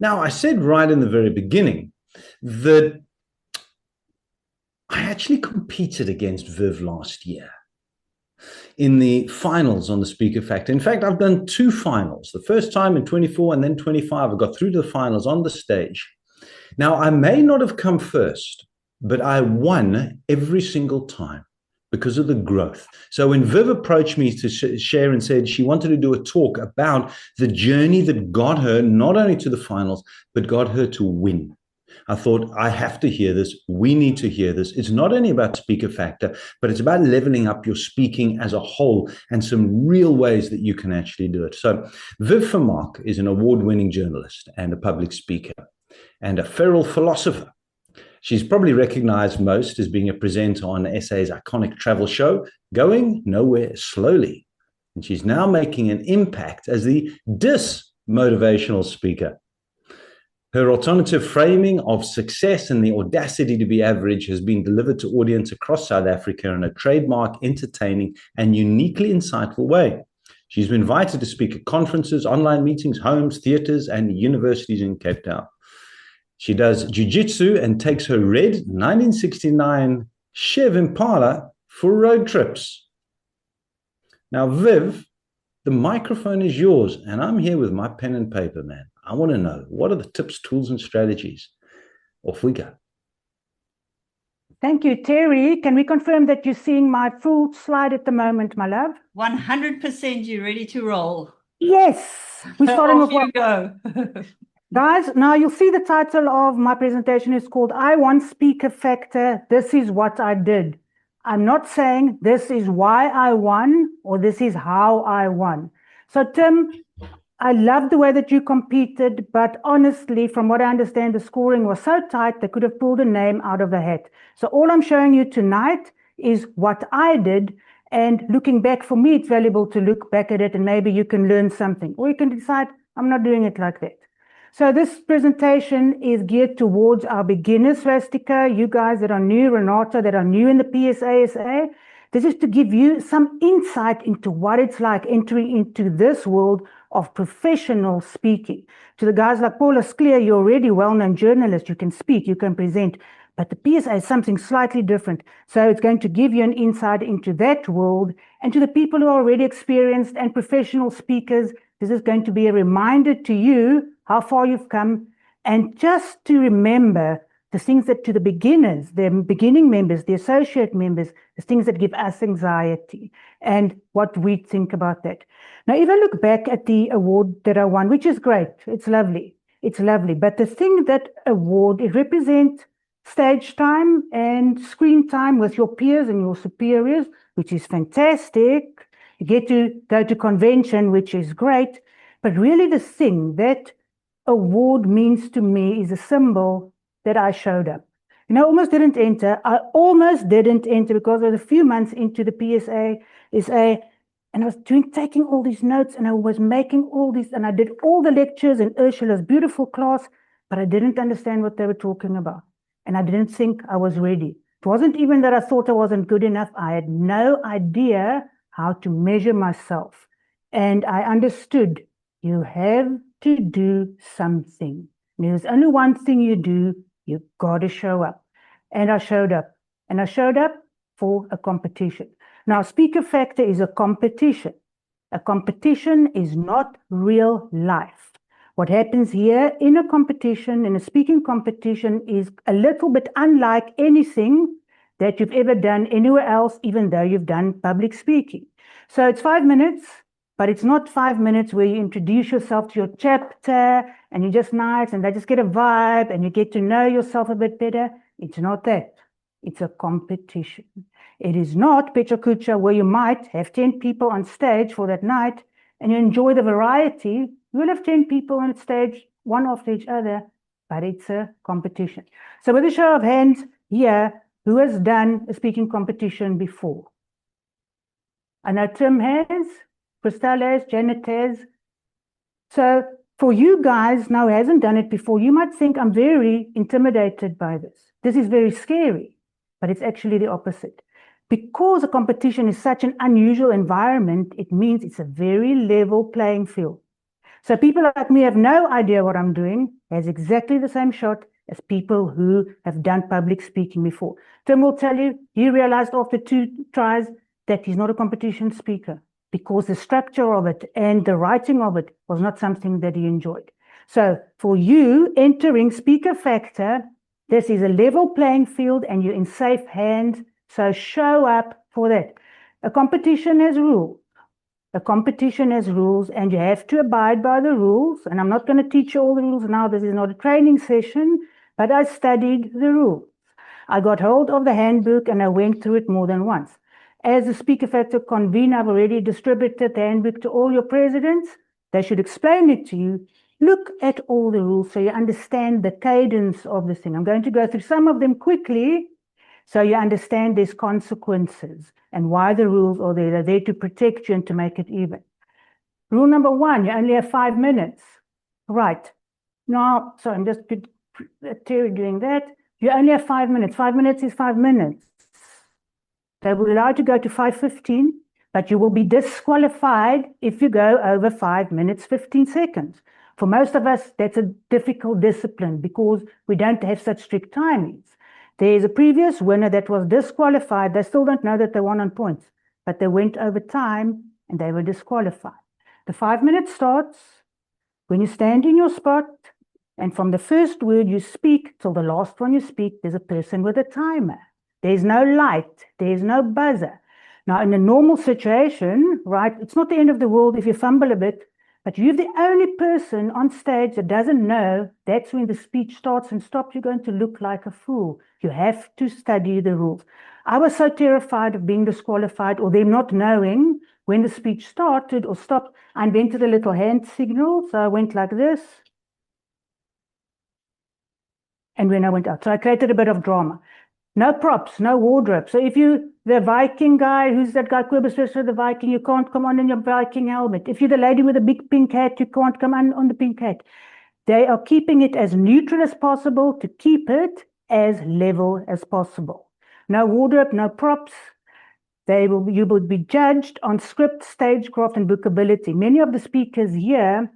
Now, I said right in the very beginning that I actually competed against Viv last year in the finals on the Speaker Factor. In fact, I've done two finals. The first time in 24 and then 25, I got through to the finals on the stage. Now, I may not have come first, but I won every single time because of the growth. So when Viv approached me to share and said she wanted to do a talk about the journey that got her not only to the finals, but got her to win, I thought, I have to hear this. We need to hear this. It's not only about Speaker Factor, but it's about leveling up your speaking as a whole and some real ways that you can actually do it. So Viv Vermaak is an award-winning journalist and a public speaker and a feral philosopher. She's probably recognized most as being a presenter on SA's iconic travel show, Going Nowhere Slowly. And she's now making an impact as the dis-motivational speaker. Her alternative framing of success and the audacity to be average has been delivered to audience across South Africa in a trademark, entertaining, and uniquely insightful way. She's been invited to speak at conferences, online meetings, homes, theaters, and universities in Cape Town. She does jiu-jitsu and takes her red 1969 Chev Impala for road trips. Now, Viv, the microphone is yours, and I'm here with my pen and paper, man. I want to know, what are the tips, tools, and strategies? Off we go. Thank you, Terry. Can we confirm that you're seeing my full slide at the moment, my love? 100%, you're ready to roll. Yes, we're starting Off with you go. Guys, now you'll see the title of my presentation is called I Won Speaker Factor. This is what I did. I'm not saying this is why I won or this is how I won. So Tim, I love the way that you competed, but honestly, from what I understand, the scoring was so tight they could have pulled a name out of a hat. So all I'm showing you tonight is what I did, and looking back, for me, it's valuable to look back at it and maybe you can learn something, or you can decide, I'm not doing it like that. So this presentation is geared towards our beginners, Swastika, you guys that are new, Renata, that are new in the PSASA. This is to give you some insight into what it's like entering into this world of professional speaking. To the guys like Paula Sclear, you're already well-known journalist, you can speak, you can present, but the PSA is something slightly different. So it's going to give you an insight into that world, and to the people who are already experienced and professional speakers, this is going to be a reminder to you how far you've come, and just to remember the things that to the beginners, the beginning members, the associate members, the things that give us anxiety and what we think about that. Now, if I look back at the award that I won, which is great, it's lovely, but the thing that award, it represents stage time and screen time with your peers and your superiors, which is fantastic. You get to go to convention, which is great, but really the thing that award means to me is a symbol that I showed up. You know, I almost didn't enter because I was a few months into the PSASA, and I was taking all these notes, and I was making all these, and I did all the lectures in Ursula's beautiful class, but I didn't understand what they were talking about, and I didn't think I was ready. It wasn't even that I thought I wasn't good enough. I had no idea how to measure myself, and I understood you have to do something. There's only one thing you do. You've got to show up. And I showed up. And I showed up for a competition. Now, Speaker Factor is a competition. A competition is not real life. What happens here in a competition, in a speaking competition, is a little bit unlike anything that you've ever done anywhere else, even though you've done public speaking. So it's 5 minutes. But it's not 5 minutes where you introduce yourself to your chapter and you're just nice and they just get a vibe and you get to know yourself a bit better. It's not that. It's a competition. It is not Petra Kucha where you might have 10 people on stage for that night and you enjoy the variety. You will have 10 people on stage, one after each other, but it's a competition. So with a show of hands here, who has done a speaking competition before? I know Tim has. Christelle has, Janet has. So for you guys now who hasn't done it before, you might think I'm very intimidated by this. This is very scary, but it's actually the opposite. Because a competition is such an unusual environment, it means it's a very level playing field. So people like me have no idea what I'm doing, has exactly the same shot as people who have done public speaking before. Tim will tell you, he realized after 2 tries that he's not a competition speaker because the structure of it and the writing of it was not something that he enjoyed. So for you entering Speaker Factor, this is a level playing field and you're in safe hands. So show up for that. A competition has rules. A competition has rules and you have to abide by the rules. And I'm not going to teach you all the rules now. This is not a training session, but I studied the rules. I got hold of the handbook and I went through it more than once. As the Speaker Factor convener, I've already distributed the handbook to all your presidents. They should explain it to you. Look at all the rules so you understand the cadence of the thing. I'm going to go through some of them quickly so you understand there's consequences and why the rules are there. They're there to protect you and to make it even. Rule number 1, you only have 5 minutes. Right. Now, so I'm just doing that. You only have 5 minutes. 5 minutes is 5 minutes. They will allow you to go to 5:15, but you will be disqualified if you go over 5 minutes, 15 seconds. For most of us, that's a difficult discipline because we don't have such strict timings. There's a previous winner that was disqualified. They still don't know that they won on points, but they went over time and they were disqualified. The 5 minutes starts when you stand in your spot, and from the first word you speak till the last one you speak, there's a person with a timer. There's no light. There's no buzzer. Now, in a normal situation, right, it's not the end of the world if you fumble a bit, but you're the only person on stage that doesn't know that's when the speech starts and stops. You're going to look like a fool. You have to study the rules. I was so terrified of being disqualified or them not knowing when the speech started or stopped. I invented a little hand signal. So I went like this. And when I went out, so I created a bit of drama. No props, no wardrobe. So if you, the Viking guy, who's that guy, Cobus the Viking, you can't come on in your Viking helmet. If you're the lady with a big pink hat, you can't come on the pink hat. They are keeping it as neutral as possible to keep it as level as possible. No wardrobe, no props. You will be judged on script, stagecraft, and bookability. Many of the speakers here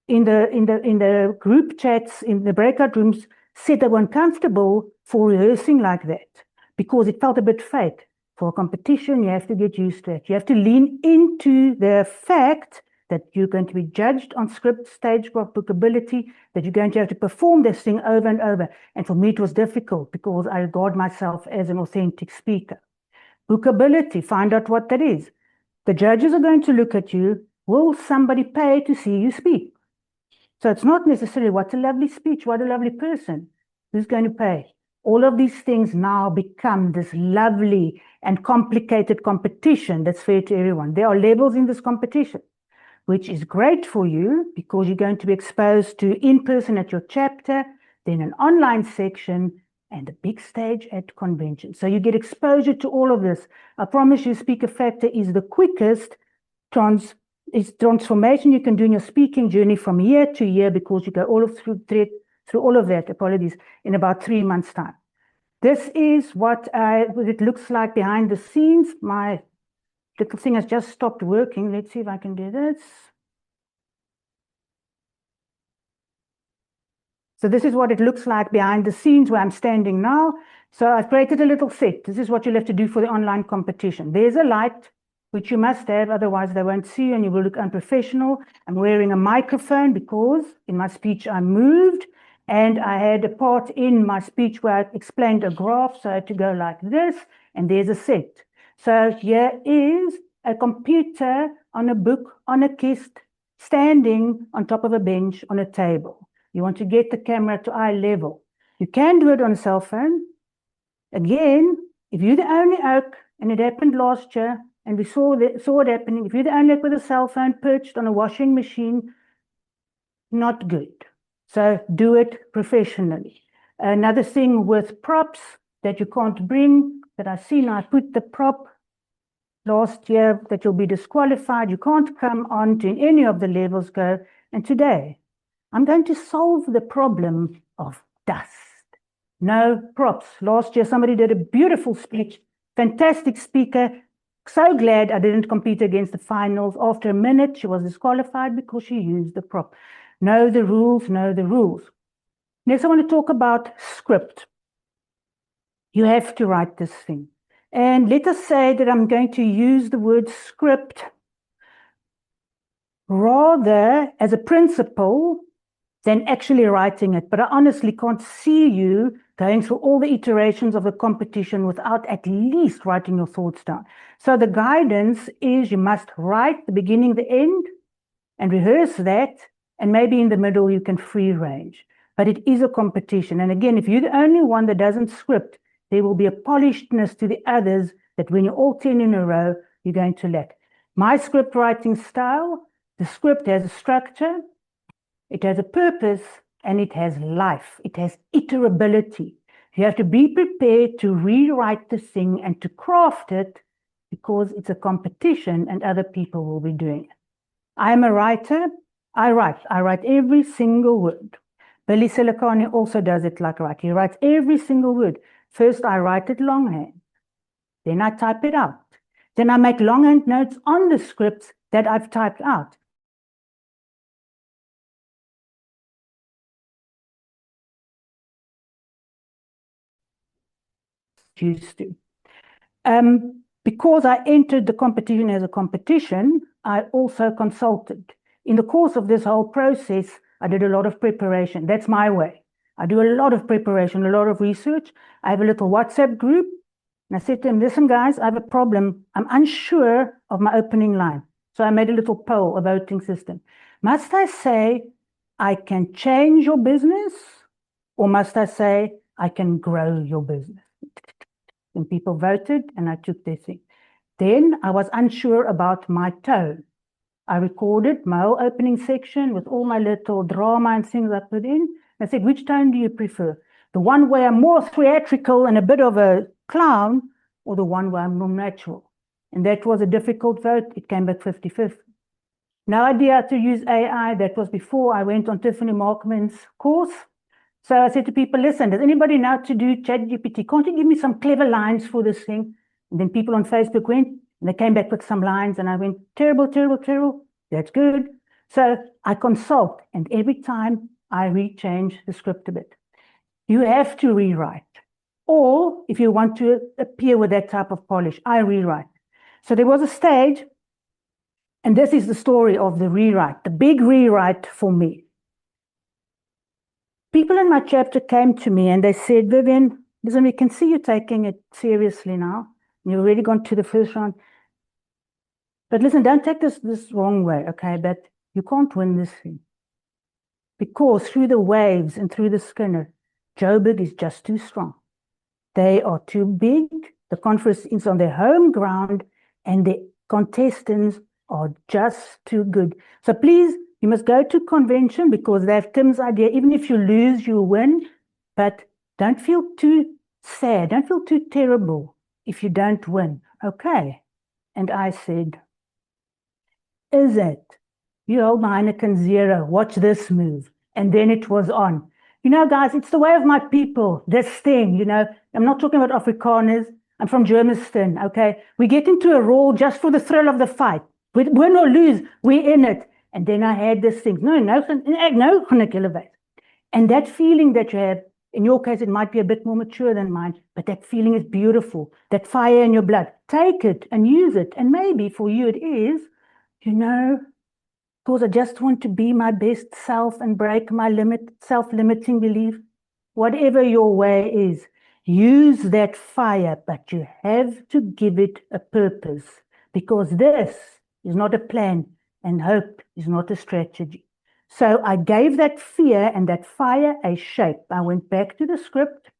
in the group chats, in the breakout rooms, said they were uncomfortable for rehearsing like that because it felt a bit fake. For a competition, you have to get used to it. You have to lean into the fact that you're going to be judged on script, stagecraft, bookability, that you're going to have to perform this thing over and over. And for me, it was difficult because I regard myself as an authentic speaker. Bookability, find out what that is. The judges are going to look at you. Will somebody pay to see you speak? So it's not necessarily what a lovely speech, what a lovely person. Who's going to pay? All of these things now become this lovely and complicated competition that's fair to everyone. There are levels in this competition, which is great for you because you're going to be exposed to in-person at your chapter, then an online section, and a big stage at convention. So you get exposure to all of this. I promise you, Speaker Factor is the quickest transformation you can do in your speaking journey from year to year because you go through all of that, in about 3 months' time. This is what it looks like behind the scenes. My little thing has just stopped working. Let's see if I can do this. So this is what it looks like behind the scenes where I'm standing now. So I've created a little set. This is what you'll have to do for the online competition. There's a light, which you must have, otherwise they won't see you and you will look unprofessional. I'm wearing a microphone because in my speech I moved and I had a part in my speech where I explained a graph, so I had to go like this, and there's a set. So here is a computer on a book, on a kist, standing on top of a bench on a table. You want to get the camera to eye level. You can do it on a cell phone. Again, if you're the only oak, and it happened last year, and we saw it happening, if you're the only oak with a cell phone perched on a washing machine, not good. So do it professionally. Another thing with props that you can't bring, that I see now, I put the prop last year that you'll be disqualified. You can't come on to any of the levels go. And today, I'm going to solve the problem of dust. No props. Last year, somebody did a beautiful speech, fantastic speaker, So glad I didn't compete against the finals. After a minute, she was disqualified because she used the prop. Know the rules, know the rules. Next, I want to talk about script. You have to write this thing. And let us say that I'm going to use the word script rather as a principle than actually writing it. But I honestly can't see you going through all the iterations of the competition without at least writing your thoughts down. So the guidance is you must write the beginning, the end, and rehearse that. And maybe in the middle, you can free range. But it is a competition. And again, if you're the only one that doesn't script, there will be a polishedness to the others that when you're all 10 in a row, you're going to lack. My script writing style, the script has a structure, it has a purpose, and it has life. It has iterability. You have to be prepared to rewrite the thing and to craft it because it's a competition and other people will be doing it. I'm a writer. I write every single word. Billy Silicani also does it like right. He writes every single word. First, I write it longhand. Then I type it out. Then I make longhand notes on the scripts that I've typed out. Used to. Because I entered the competition as a competition, I also consulted. In the course of this whole process, I did a lot of preparation. That's my way. I do a lot of preparation, a lot of research. I have a little WhatsApp group. And I said to him, listen, guys, I have a problem. I'm unsure of my opening line. So I made a little poll, a voting system. Must I say, I can change your business? Or must I say, I can grow your business? And people voted, and I took their thing. Then I was unsure about my tone. I recorded my whole opening section with all my little drama and things I put in. I said, which tone do you prefer? The one where I'm more theatrical and a bit of a clown, or the one where I'm more natural? And that was a difficult vote. It came back 50-50. No idea how to use AI. That was before I went on Tiffany Markman's course. So I said to people, listen, does anybody know how to do ChatGPT? Can't you give me some clever lines for this thing? And then people on Facebook went, and they came back with some lines, and I went, terrible, terrible, terrible. That's good. So I consult, and every time I rechange the script a bit. You have to rewrite. Or if you want to appear with that type of polish, I rewrite. So there was a stage, and this is the story of the rewrite, the big rewrite for me. People in my chapter came to me and they said, Vivienne, listen, we can see you taking it seriously now. You've already gone to the first round. But listen, don't take this wrong way, okay? But you can't win this thing. Because through the waves and through the Skinner, Joburg is just too strong. They are too big. The conference is on their home ground and the contestants are just too good. So please, you must go to convention because they have Tim's idea. Even if you lose, you win. But don't feel too sad. Don't feel too terrible if you don't win. Okay. And I said, is it? You hold my Heineken Zero. Watch this move. And then it was on. You know, guys, it's the way of my people. This thing, you know, I'm not talking about Afrikaners. I'm from Germiston, okay? We get into a roll just for the thrill of the fight. Win or lose, we're in it. And then I had this thing, no, elevate. And that feeling that you have, in your case, it might be a bit more mature than mine, but that feeling is beautiful. That fire in your blood, take it and use it. And maybe for you it is, you know, because I just want to be my best self and break my self-limiting belief. Whatever your way is, use that fire, but you have to give it a purpose because this is not a plan and hope is not a strategy. So I gave that fear and that fire a shape. I went back to the script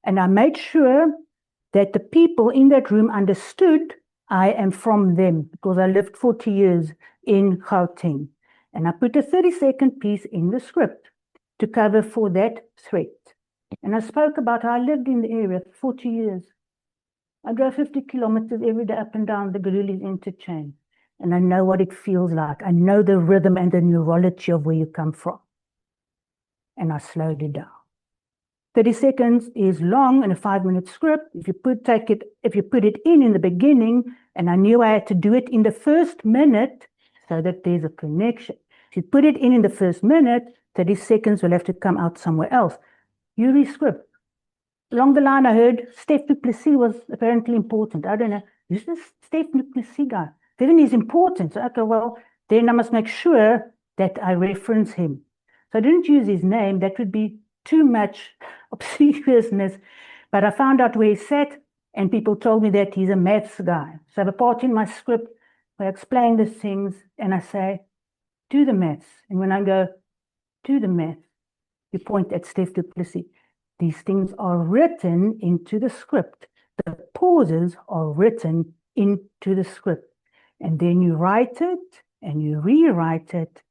and I made sure that the people in that room understood I am from them because I lived 40 years in Gauteng. And I put a 30-second piece in the script to cover for that threat. And I spoke about how I lived in the area for 40 years. I drove 50 kilometers every day up and down the Garulis interchange. And I know what it feels like. I know the rhythm and the neurology of where you come from. And I slowed it down. 30 seconds is long in a 5-minute script. If you put it in the beginning, and I knew I had to do it in the first minute so that there's a connection. If you put it in the first minute, 30 seconds will have to come out somewhere else. You re-script. Along the line, I heard Steph du Plessis was apparently important. I don't know. Who's this Steph du Plessis guy? Vivienne is important. So, okay, well, then I must make sure that I reference him. So I didn't use his name. That would be too much obsequiousness. But I found out where he sat, and people told me that he's a maths guy. So I have a part in my script where I explain these things, and I say, do the maths. And when I go, do the maths, you point at Steph du Plessis. These things are written into the script. The pauses are written into the script. And then you write it and you rewrite it.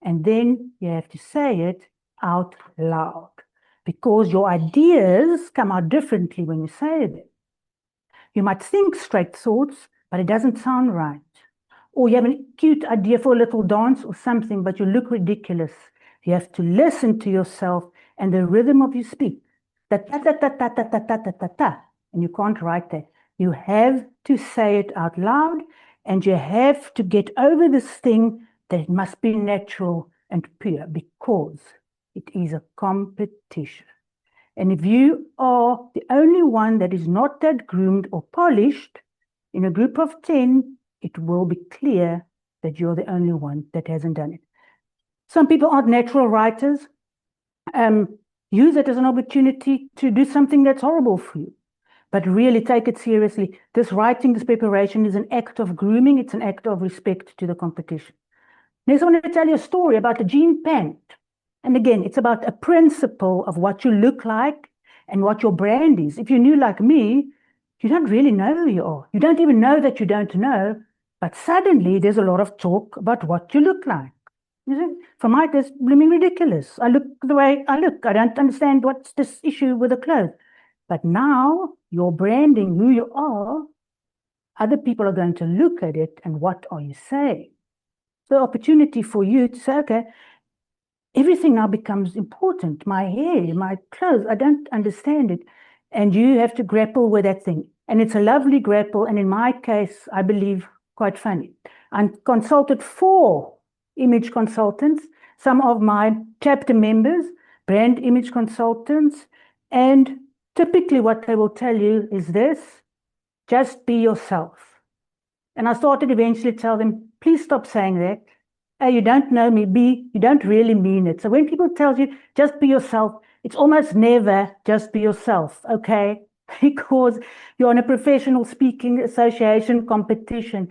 And then you have to say it out loud, because your ideas come out differently when you say them. You might think straight thoughts, but it doesn't sound right. Or you have a cute idea for a little dance or something, but you look ridiculous. You have to listen to yourself and the rhythm of your speech. Ta ta ta ta ta ta ta ta ta ta ta. And you can't write that. You have to say it out loud, and you have to get over this thing that it must be natural and pure, because it is a competition. And if you are the only one that is not that groomed or polished in a group of 10, it will be clear that you're the only one that hasn't done it. Some people aren't natural writers. Use it as an opportunity to do something that's horrible for you. But really take it seriously. This writing, this preparation is an act of grooming. It's an act of respect to the competition. Next, I want to tell you a story about a jean pant. And again, it's about a principle of what you look like and what your brand is. If you're new like me, you don't really know who you are. You don't even know that you don't know. But suddenly there's a lot of talk about what you look like. For my, it's blooming ridiculous. I look the way I look. I don't understand what's this issue with the clothes. But now you're branding who you are. Other people are going to look at it, and what are you saying? The opportunity for you to say, okay, everything now becomes important. My hair, my clothes, I don't understand it. And you have to grapple with that thing. And it's a lovely grapple. And in my case, I believe quite funny. I consulted 4 image consultants, some of my chapter members, brand image consultants, and typically what they will tell you is this: just be yourself. And I started eventually to tell them, please stop saying that. A, you don't know me. B, you don't really mean it. So when people tell you, just be yourself, it's almost never just be yourself, okay? Because you're in a professional speaking association competition.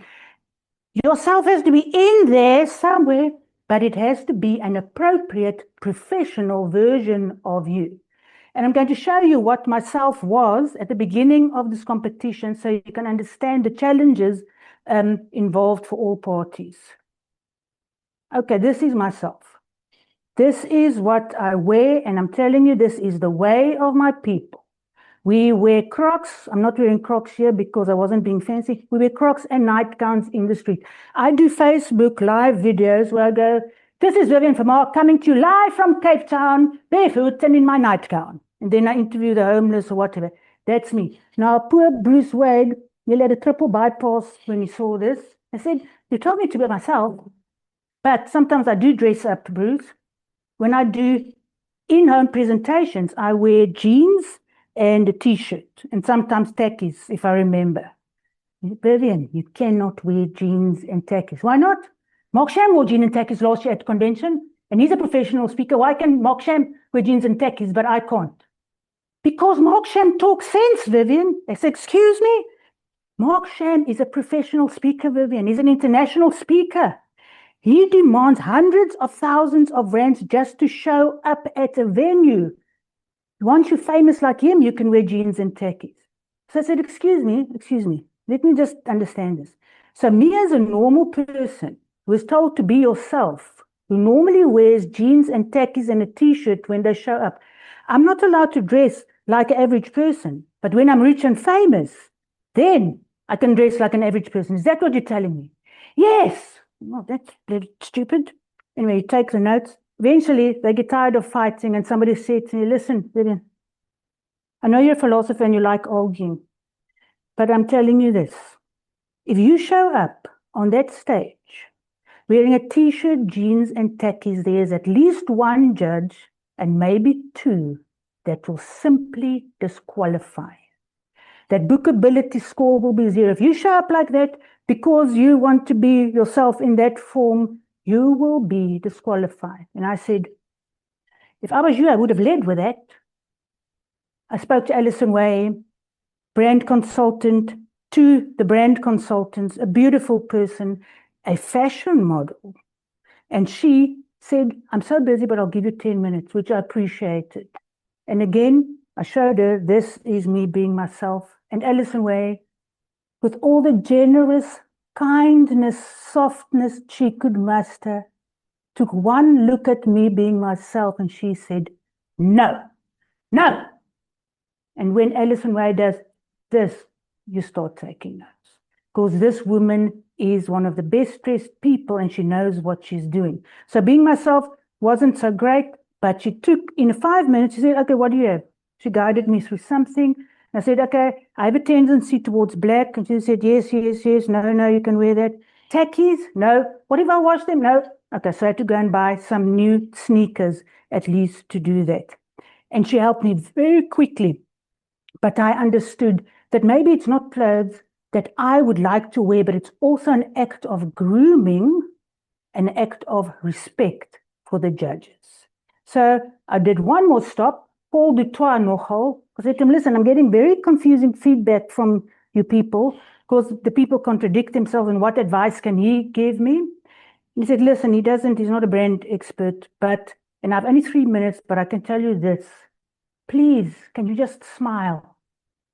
Yourself has to be in there somewhere, but it has to be an appropriate professional version of you. And I'm going to show you what myself was at the beginning of this competition, so you can understand the challenges involved for all parties. Okay, this is myself. This is what I wear, and I'm telling you, this is the way of my people. We wear Crocs. I'm not wearing Crocs here because I wasn't being fancy. We wear Crocs and nightgowns in the street. I do Facebook live videos where I go, this is Vivienne Vermaak coming to you live from Cape Town, barefoot and in my nightgown. And then I interview the homeless or whatever. That's me. Now, poor Bruce Wade, he had a triple bypass when he saw this. I said, you told me to be myself, but sometimes I do dress up, Bruce. When I do in-home presentations, I wear jeans and a t-shirt, and sometimes tackies, if I remember. Vivienne, you cannot wear jeans and tackies. Why not? Mark Sham wore jeans and tackies last year at convention, and he's a professional speaker. Why can Mark Sham wear jeans and tackies, but I can't? Because Mark Sham talks sense, Vivienne. I said, excuse me? Mark Sham is a professional speaker, Vivienne. He's an international speaker. He demands hundreds of thousands of rands just to show up at a venue. Once you're famous like him, you can wear jeans and tackies. So I said, excuse me, let me just understand this. So me as a normal person who is told to be yourself, who normally wears jeans and tackies and a t-shirt when they show up, I'm not allowed to dress like an average person. But when I'm rich and famous, then I can dress like an average person. Is that what you're telling me? Yes. Well, that's stupid. Anyway, he takes the notes. Eventually, they get tired of fighting, and somebody said to me, listen, Vivienne, I know you're a philosopher and you like arguing, but I'm telling you this. If you show up on that stage wearing a t-shirt, jeans, and tackies, there's at least one judge and maybe two that will simply disqualify. That bookability score will be 0. If you show up like that because you want to be yourself in that form, you will be disqualified. And I said, if I was you, I would have led with that. I spoke to Alison Way, brand consultant, to the brand consultants, a beautiful person, a fashion model. And she said, I'm so busy, but I'll give you 10 minutes, which I appreciated. And again, I showed her, this is me being myself. And Alison Way, with all the generous kindness, softness she could muster, took one look at me being myself and she said, no, no. And when Alison Way does this, you start taking notes. Because this woman is one of the best dressed people and she knows what she's doing. So being myself wasn't so great, but she took, in 5 minutes, she said, okay, what do you have? She guided me through something. And I said, okay, I have a tendency towards black. And she said, yes, yes, yes, no, no, you can wear that. Tackies? No. What if I wash them? No. Okay, so I had to go and buy some new sneakers, at least, to do that. And she helped me very quickly. But I understood that maybe it's not clothes that I would like to wear, but it's also an act of grooming, an act of respect for the judges. So I did one more stop, Paul Dutoit nogal. I said to him, listen, I'm getting very confusing feedback from you people because the people contradict themselves, and what advice can he give me? And he said, listen, he's not a brand expert, and I've only 3 minutes, but I can tell you this. Please, can you just smile?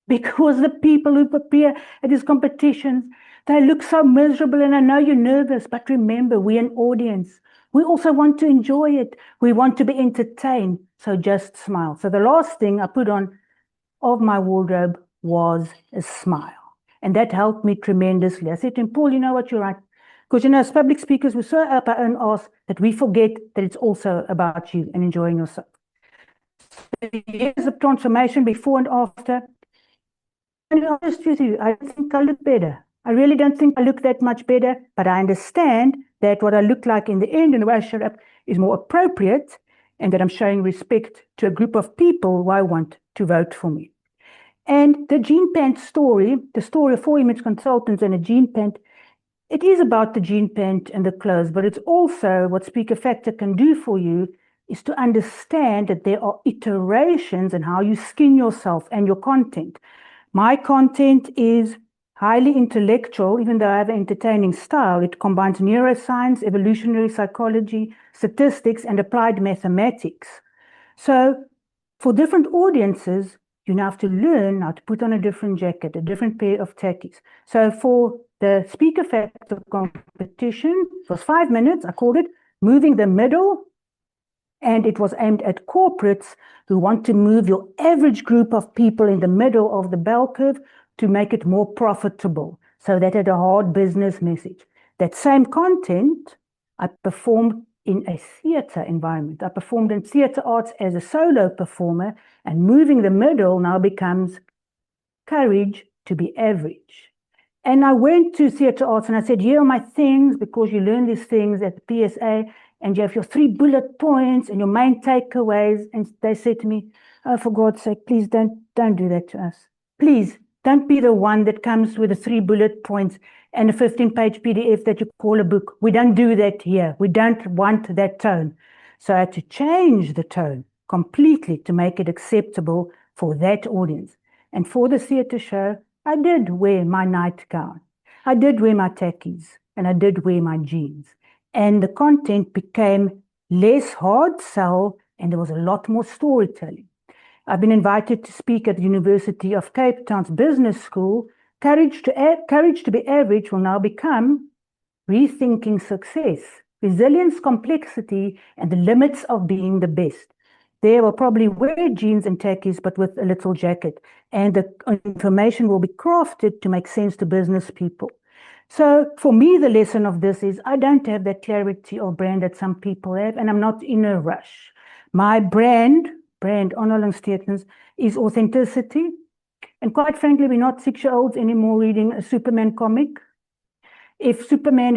Because the people who appear at these competitions, they look so miserable, and I know you're nervous, but remember, we're an audience. We also want to enjoy it. We want to be entertained, so just smile. So the last thing I put on of my wardrobe was a smile, and that helped me tremendously. I said to him, Paul, you know what, you're right. Because, as public speakers, we're so up our own arse that we forget that it's also about you and enjoying yourself. So years of transformation before and after. To be honest with you, I don't think I look better. I really don't think I look that much better, but I understand that what I look like in the end and the way I show up is more appropriate, and that I'm showing respect to a group of people who I want to vote for me. And the jean pant story, the story of 4 image consultants and a jean pant, it is about the jean pant and the clothes, but it's also what Speaker Factor can do for you is to understand that there are iterations in how you skin yourself and your content. My content is highly intellectual, even though I have an entertaining style. It combines neuroscience, evolutionary psychology, statistics, and applied mathematics. So for different audiences, you now have to learn how to put on a different jacket, a different pair of tackies. So for the Speaker Factor competition, it was 5 minutes. I called it Moving the Middle. And it was aimed at corporates who want to move your average group of people in the middle of the bell curve to make it more profitable. So that had a hard business message. That same content, I performed in a theatre environment. I performed in theatre arts as a solo performer, and moving the middle now becomes courage to be average. And I went to theatre arts and I said, here are my things, because you learn these things at the PSA, and you have your 3 bullet points and your main takeaways. And they said to me, oh, for God's sake, please don't do that to us. Please don't be the one that comes with the 3 bullet points and a 15-page PDF that you call a book. We don't do that here. We don't want that tone. So I had to change the tone completely to make it acceptable for that audience. And for the theatre show, I did wear my nightgown. I did wear my tackies, and I did wear my jeans. And the content became less hard sell, and there was a lot more storytelling. I've been invited to speak at the University of Cape Town's Business School. Courage to be average will now become rethinking success, resilience, complexity, and the limits of being the best. They will probably wear jeans and tackies, but with a little jacket. And the information will be crafted to make sense to business people. So for me, the lesson of this is I don't have that clarity of brand that some people have, and I'm not in a rush. My brand, Onnoling Stetens, is authenticity. And quite frankly, we're not 6-year-olds anymore reading a Superman comic. If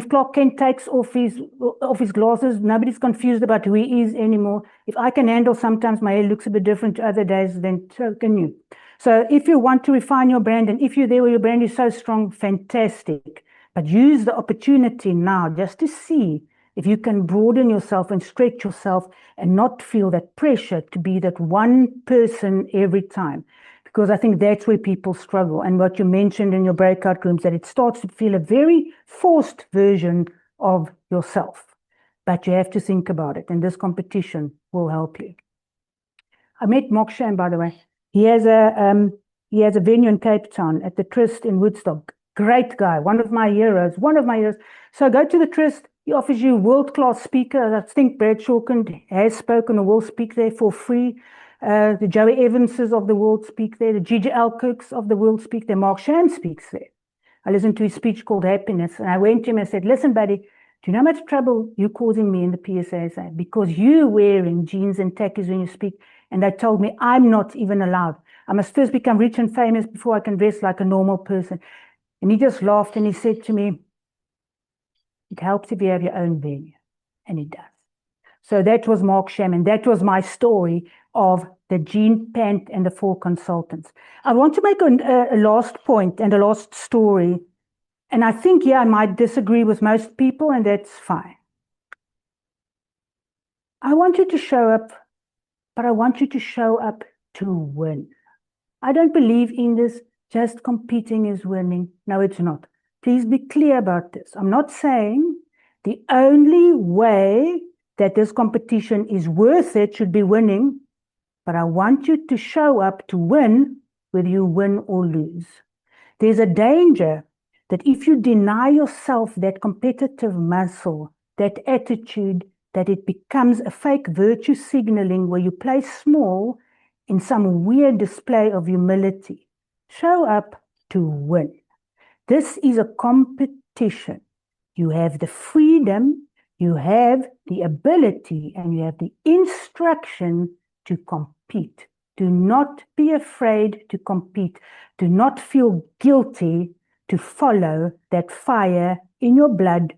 Clark Kent takes off his glasses, nobody's confused about who he is anymore. If I can handle sometimes my hair looks a bit different to other days, then so can you. So if you want to refine your brand, and if you're there where your brand is so strong, fantastic. But use the opportunity now just to see if you can broaden yourself and stretch yourself and not feel that pressure to be that one person every time. Because I think that's where people struggle. And what you mentioned in your breakout rooms, that it starts to feel a very forced version of yourself. But you have to think about it, and this competition will help you. I met Mokshan, by the way. He has a venue in Cape Town at the Tryst in Woodstock. Great guy, one of my heroes. So go to the Tryst. He offers you world-class speaker. I think Brad Shawkins has spoken or will speak there for free. The Joey Evanses of the world speak there. The Gigi Alcooks of the world speak there. Mark Sham speaks there. I listened to his speech called Happiness, and I went to him and said, listen, buddy, do you know how much trouble you're causing me in the PSA? Because you're wearing jeans and tackies when you speak. And they told me I'm not even allowed. I must first become rich and famous before I can dress like a normal person. And he just laughed and he said to me, it helps if you have your own venue. And it does. So that was Mark Sham, and that was my story of the jean pant and the 4 consultants. I want to make a last point and a last story. And I think, I might disagree with most people, and that's fine. I want you to show up, but I want you to show up to win. I don't believe in this just competing is winning. No, it's not. Please be clear about this. I'm not saying the only way that this competition is worth it should be winning, but I want you to show up to win, whether you win or lose. There's a danger that if you deny yourself that competitive muscle, that attitude, that it becomes a fake virtue signaling where you play small in some weird display of humility. Show up to win. This is a competition. You have the freedom, you have the ability, and you have the instruction to compete. Do not be afraid to compete. Do not feel guilty to follow that fire in your blood,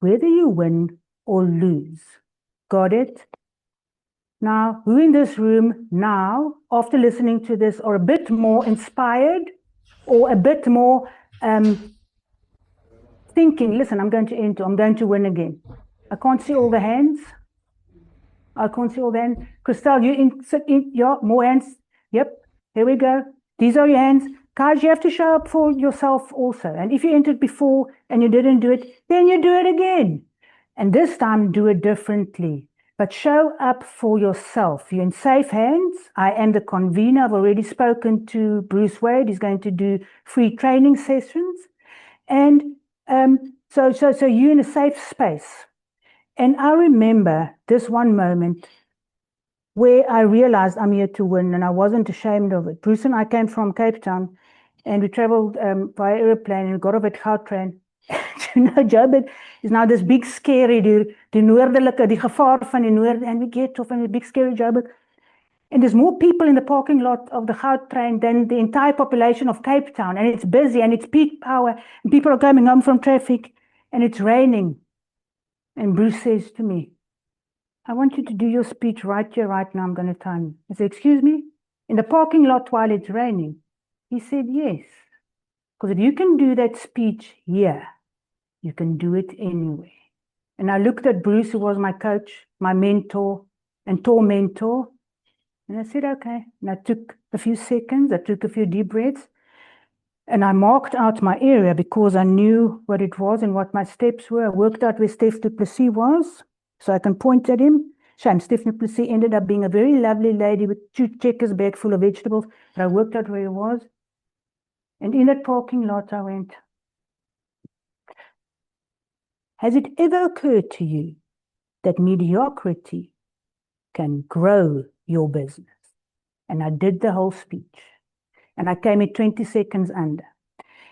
whether you win or lose. Got it? Now, who in this room now, after listening to this, are a bit more inspired or a bit more thinking, listen, I'm going to win again. I can't see all the hands. Christelle, yeah, more hands. Yep, here we go. These are your hands. Guys, you have to show up for yourself also. And if you entered before and you didn't do it, then you do it again. And this time, do it differently. But show up for yourself. You're in safe hands. I am the convener. I've already spoken to Bruce Wade. He's going to do free training sessions. And so you're in a safe space. And I remember this one moment where I realized I'm here to win, and I wasn't ashamed of it. Bruce and I came from Cape Town, and we traveled by airplane, and we got off at Gautrain. You know, Joburg is now this big scary, die noordelike, die gevaar van die noorde, and we get off in a big scary Joburg. And there's more people in the parking lot of the Gautrain than the entire population of Cape Town, and it's busy, and it's peak hour, and people are coming home from traffic, and it's raining. And Bruce says to me, I want you to do your speech right here, right now. I'm going to time you. I said, excuse me? In the parking lot while it's raining? He said, yes. Because if you can do that speech here, you can do it anywhere. And I looked at Bruce, who was my coach, my mentor, and tormentor. And I said, okay. And I took a few seconds. I took a few deep breaths. And I marked out my area because I knew what it was and what my steps were. I worked out where Steph du Plessis was, so I can point at him. Shame, Steph du Plessis ended up being a very lovely lady with 2 checkers bag full of vegetables, but I worked out where he was. And in that parking lot, I went, has it ever occurred to you that mediocrity can grow your business? And I did the whole speech. And I came in 20 seconds under.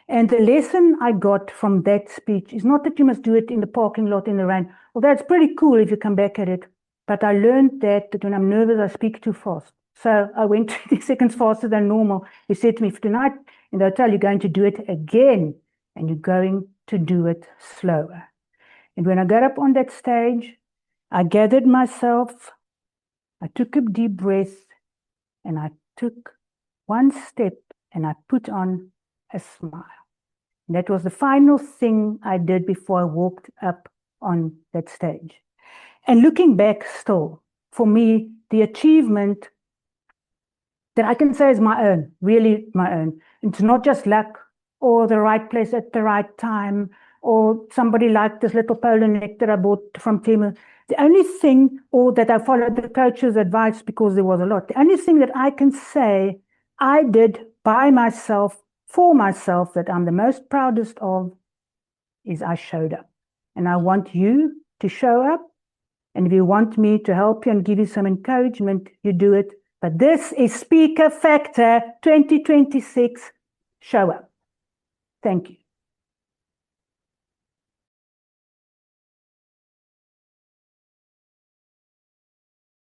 And the lesson I got from that speech is not that you must do it in the parking lot in the rain. Well, that's pretty cool if you come back at it. But I learned that when I'm nervous, I speak too fast. So I went 20 seconds faster than normal. He said to me, for tonight in the hotel, you're going to do it again, and you're going to do it slower. And when I got up on that stage, I gathered myself, I took a deep breath, and I took one step, and I put on a smile. And that was the final thing I did before I walked up on that stage. And looking back still, for me, the achievement that I can say is my own, really my own. It's not just luck or the right place at the right time or somebody like this little polo neck that I bought from Temu. The only thing, or that I followed the coach's advice because there was a lot, the only thing that I can say I did by myself, for myself, that I'm the most proudest of is I showed up. And I want you to show up. And if you want me to help you and give you some encouragement, you do it. But this is Speaker Factor 2026. Show up. Thank you.